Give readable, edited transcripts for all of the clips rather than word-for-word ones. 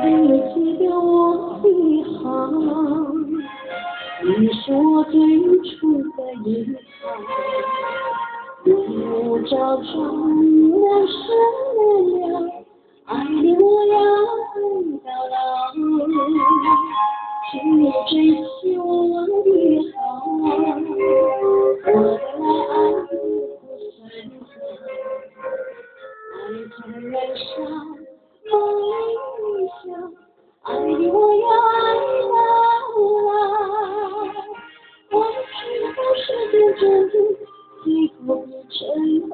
你记得我的好，你是我最初的依靠，我找出人生了，爱你我要到老，请你珍惜我的好，我的爱不算爱在燃烧，梦里笑，爱你我要爱到老。我知道时间真的最后的承诺，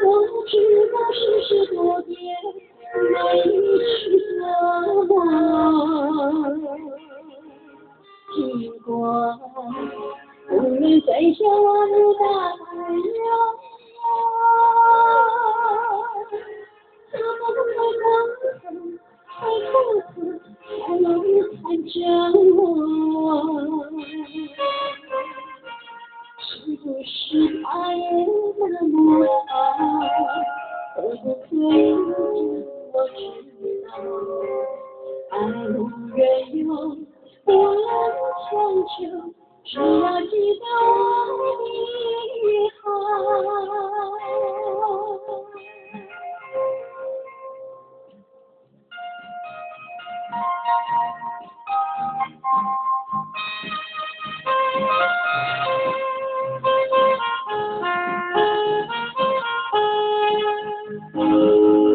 我知道世事多变，难以去做。经过无论再向往的大海洋，怎么会才能看着我？是不是他也那么好？可不可以让我知道？爱无缘由，我强求，只要记得我的好。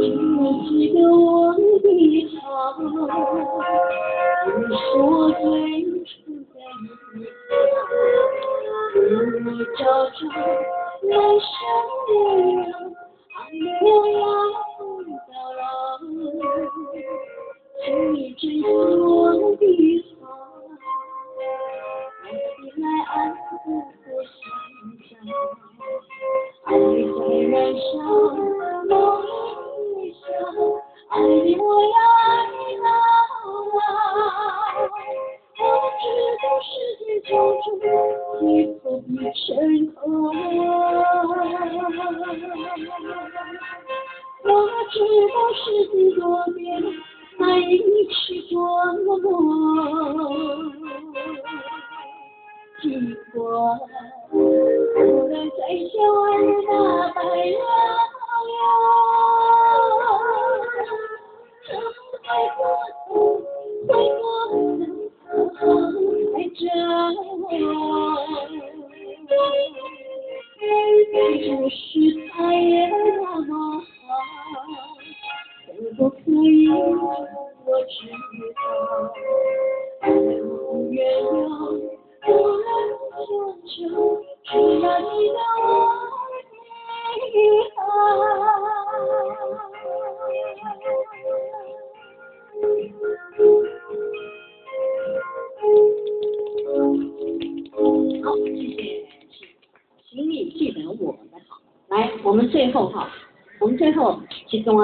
请你记得我的好，你是我最初的依靠，你照着人生了，爱你我要到老，请你珍惜我的好，爱起来爱不过相交，爱在燃烧，梦里笑，爱你我要爱到老。我知道世界救主最后的承诺，我知道世界多变，难以去琢磨。经过无论再向往的大海洋，怎么会过头在这是不是他也那么好？可不可以让我知道？爱无缘由，我强求，只要记得我的好。好，谢谢，请你记得我的好。来，我们最后其中